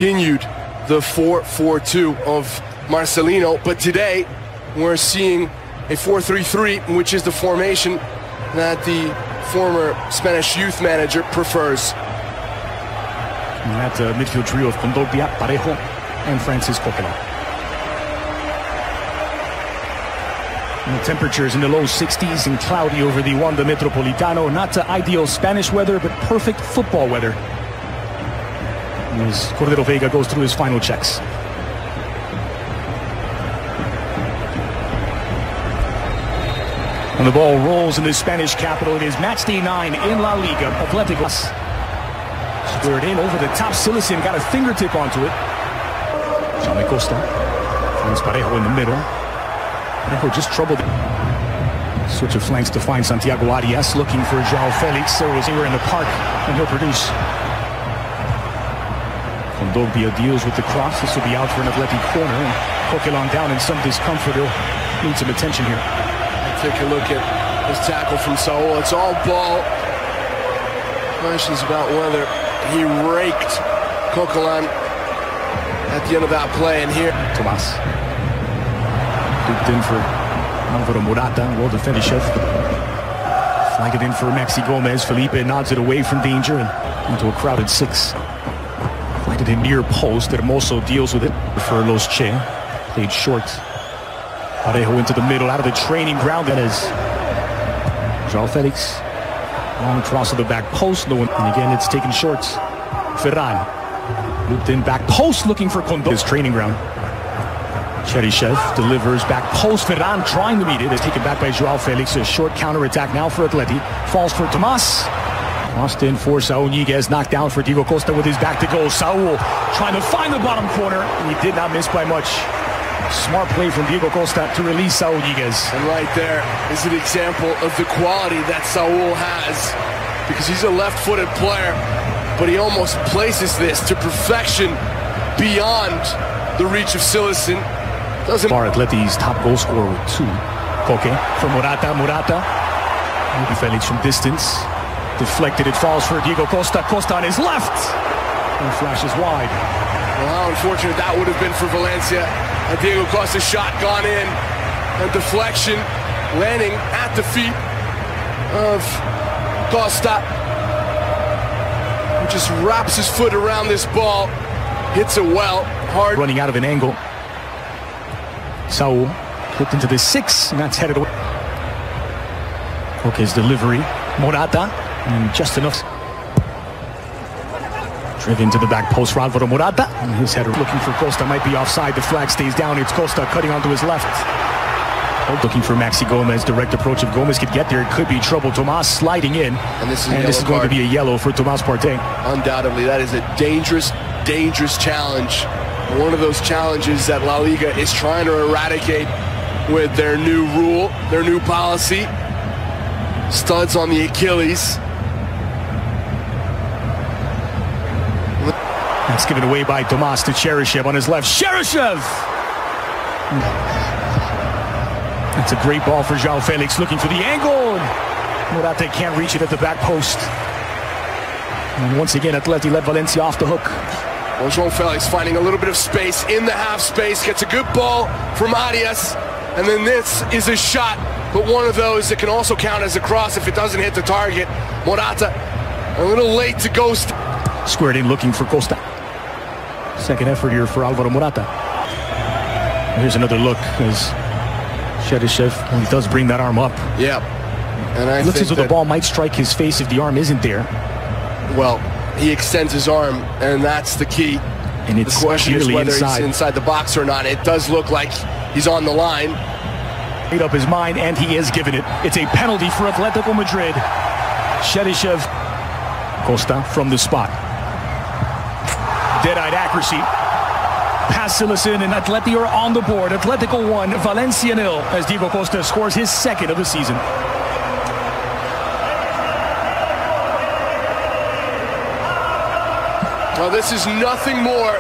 Continued the 4-4-2 of Marcelino, but today we're seeing a 4-3-3, which is the formation that the former Spanish youth manager prefers. And that midfield trio of Kondogbia, Parejo, and Francis Coquelin. And the temperatures in the low 60s and cloudy over the Wanda Metropolitano. Not ideal Spanish weather, but perfect football weather. As Cordero Vega goes through his final checks. And the ball rolls in the Spanish capital. It is match day 9 in La Liga. Atletico squared in over the top. Silicin got a fingertip onto it. Jaime Costa finds Parejo in the middle. Parejo just troubled. Switch of flanks to find Santiago Arias, looking for João Felix. There was anywhere in the park, and he'll produce. Kondogbia deals with the cross. This will be out for an Atleti corner. And Coquelin down in some discomfort. He'll need some attention here. Take a look at his tackle from Saul. It's all ball. Questions about whether he raked Coquelin at the end of that play. And here, Tomas looped in for Alvaro Morata. Well defended, Chef. Flag it in for Maxi Gomez. Felipe nods it away from danger and into a crowded 6. Flagged it in near post. Hermoso deals with it for Los Che. Played short. Parejo into the middle, out of the training ground. That is João Felix. Long cross of the back post. No one. And again, it's taken short. Ferran looped in back post, looking for Kondogbia. His training ground. Cheryshev delivers back post. Ferran trying to meet it. It's taken back by João Felix. A short counter attack now for Atleti. Falls for Tomas. Lost in for Saúl Ñíguez. Knocked down for Diego Costa with his back to goal. Saúl trying to find the bottom corner. And he did not miss by much. Smart play from Diego Costa to release Saúl Ñíguez. And right there is an example of the quality that Saúl has, because he's a left-footed player, but he almost places this to perfection beyond the reach of Silicin. Far Atleti's top goal scorer with 2. Coque for Morata. Maybe Felix from distance. Deflected, it falls for Diego Costa. Costa on his left. And flashes wide. Well, how unfortunate that would have been for Valencia. And Diego Costa's shot gone in. A deflection landing at the feet of Costa, who just wraps his foot around this ball. Hits it well, hard. Running out of an angle. Saúl flipped into the 6, and that's headed away. Coque's delivery. Morata, and just enough. Driven to the back post for Alvaro Morata. And his header looking for Costa, might be offside. The flag stays down. It's Costa cutting onto his left. Looking for Maxi Gomez. Direct approach. If Gomez could get there, it could be trouble. Tomas sliding in. And this is going to be a yellow for Tomas Partey. Undoubtedly, that is a dangerous challenge. One of those challenges that La Liga is trying to eradicate with their new rule, their new policy. Studs on the Achilles. That's given away by Tomas to Cheryshev on his left. Cheryshev! That's a great ball for João Felix, looking for the angle. Morata can't reach it at the back post. And once again, Atleti let Valencia off the hook. Well, João Felix finding a little bit of space in the half space. Gets a good ball from Arias. And then this is a shot, but one of those that can also count as a cross if it doesn't hit the target. Morata a little late to ghost. Squared in, looking for Costa. Second effort here for Alvaro Morata. Here's another look as Cheryshev, he does bring that arm up. Yeah. And it looks as though the ball might strike his face if the arm isn't there. Well, he extends his arm, and that's the key. And it's the question is whether inside. he's inside the box or not. It does look like he's on the line. Made up his mind, and he is given it. It's a penalty for Atletico Madrid. Cheryshev. Costa from the spot. Dead-eyed accuracy. Pass Silicin, and Atleti are on the board. Atletico 1, Valencia 0, as Diego Costa scores his 2nd of the season. Well, this is nothing more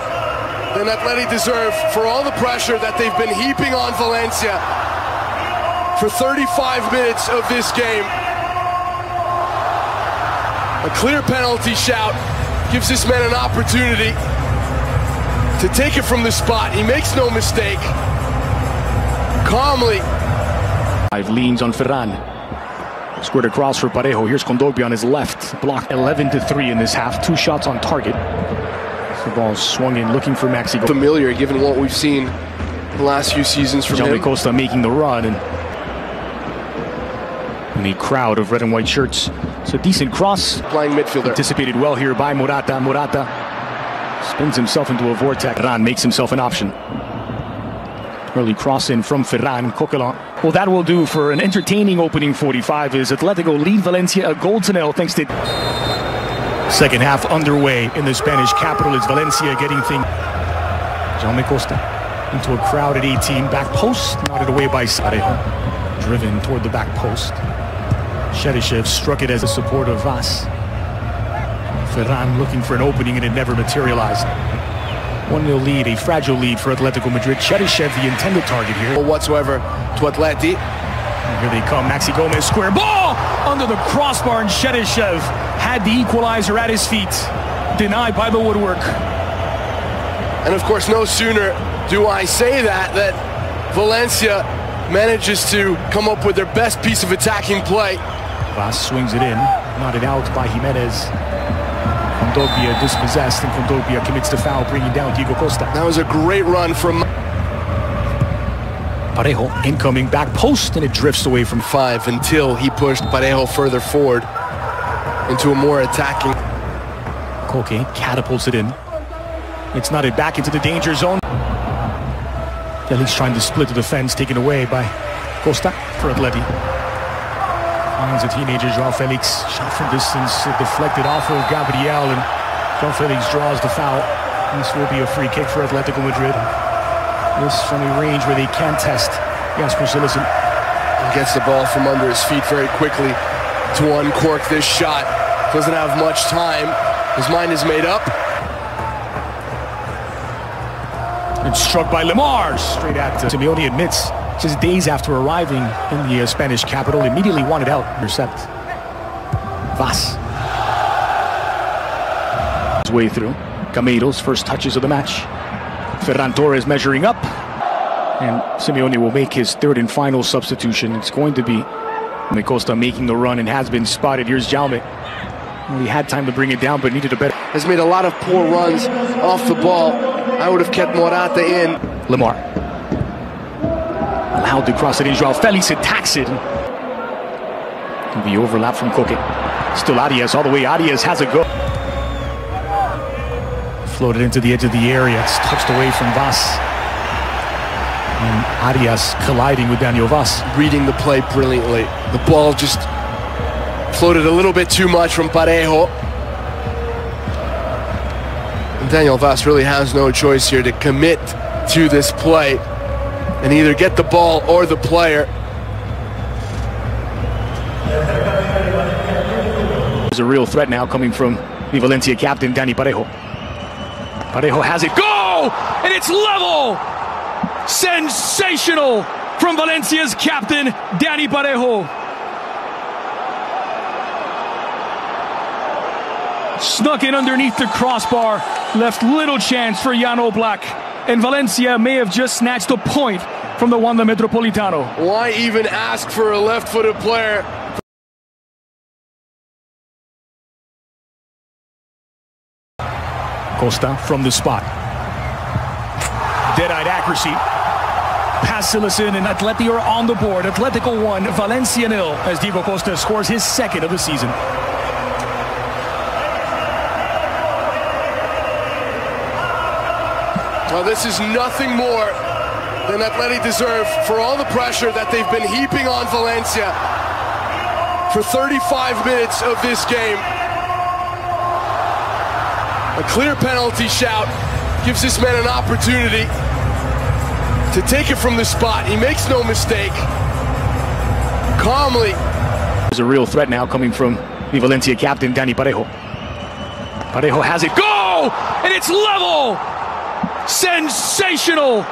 than Atleti deserve for all the pressure that they've been heaping on Valencia for 35 minutes of this game. A clear penalty shout gives this man an opportunity to take it from the spot. He makes no mistake. Calmly. Leans on Ferran. Squared across for Parejo. Here's Kondogbia on his left. Blocked 11-3 in this half. 2 shots on target. The ball swung in, looking for Maxi. Familiar, given what we've seen the last few seasons from him. Costa making the run, and the crowd of red and white shirts. It's a decent cross. Playing midfielder. Anticipated well here by Morata. Morata spins himself into a vortex. Ferran makes himself an option. Early cross in from Ferran. Coquelin. Well, that will do for an entertaining opening 45 as Atletico lead Valencia a goal to nil thanks to... Second half underway in the Spanish capital. It's Valencia getting things. Jaume Costa into a crowd at 18. Back post, nodded away by Parejo. Driven toward the back post. Cheryshev struck it as a support of Vaz. Ferran looking for an opening and it never materialized. 1-0 lead, a fragile lead for Atletico Madrid. Cheryshev, the intended target here. Whatsoever to Atleti. And here they come. Maxi Gomez, square ball under the crossbar, and Cheryshev had the equalizer at his feet. Denied by the woodwork. And of course, no sooner do I say that Valencia manages to come up with their best piece of attacking play. Vaz swings it in, nodded out by Jimenez. Kondogbia dispossessed, and Kondogbia commits the foul, bringing down Diego Costa. That was a great run from Parejo, incoming back post, and it drifts away from 5 until he pushed Parejo further forward into a more attacking. Koke catapults it in. It's knotted back into the danger zone. Felix trying to split the defense, taken away by Costa for Atleti. Finds a teenager, João Felix. Shot from distance, deflected off of Gabriel, and João Felix draws the foul. This will be a free kick for Atletico Madrid. This from a range where they can test Jasper Cillessen. Gets the ball from under his feet very quickly to uncork this shot. Doesn't have much time. His mind is made up. And struck by Lemar, straight at Simeone admits, just days after arriving in the Spanish capital, immediately wanted out. Intercept. Vaz. His way through. Cameiro's first touches of the match. Ferran Torres measuring up. And Simeone will make his third and final substitution. It's going to be Costa making the run and has been spotted. Here's Jaume. Well, he had time to bring it down, but needed a better. Has made a lot of poor runs off the ball. I would have kept Morata in. Lemar. Allowed to cross it in. João Felix attacks it. The overlap from Koke. Still Arias all the way. Arias has a go. Floated into the edge of the area. It's touched away from Vaz. And Arias colliding with Daniel Vaz. Reading the play brilliantly. The ball just floated a little bit too much from Parejo. And Daniel Vaz really has no choice here to commit to this play and either get the ball or the player. There's a real threat now coming from the Valencia captain, Dani Parejo. Parejo has it. Go! And it's level! Sensational from Valencia's captain, Dani Parejo. Snuck in underneath the crossbar, left little chance for Jan Oblak. And Valencia may have just snatched a point from the Wanda Metropolitano. Why even ask for a left-footed player? Costa from the spot. Dead-eyed accuracy. Pass Cillessen, and Atleti are on the board. Atletico 1, Valencia 0, as Diego Costa scores his second of the season. Well, this is nothing more than Atleti deserve for all the pressure that they've been heaping on Valencia for 35 minutes of this game. A clear penalty shout gives this man an opportunity to take it from the spot. He makes no mistake. Calmly. There's a real threat now coming from the Valencia captain, Dani Parejo. Parejo has it. Go! And it's level! Sensational!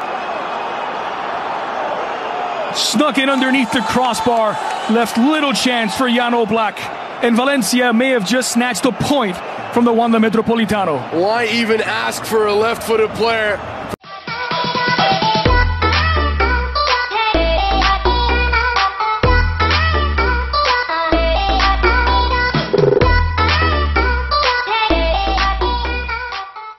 Snuck in underneath the crossbar, left little chance for Jan Oblak. And Valencia may have just snatched a point from the Wanda Metropolitano. Why even ask for a left-footed player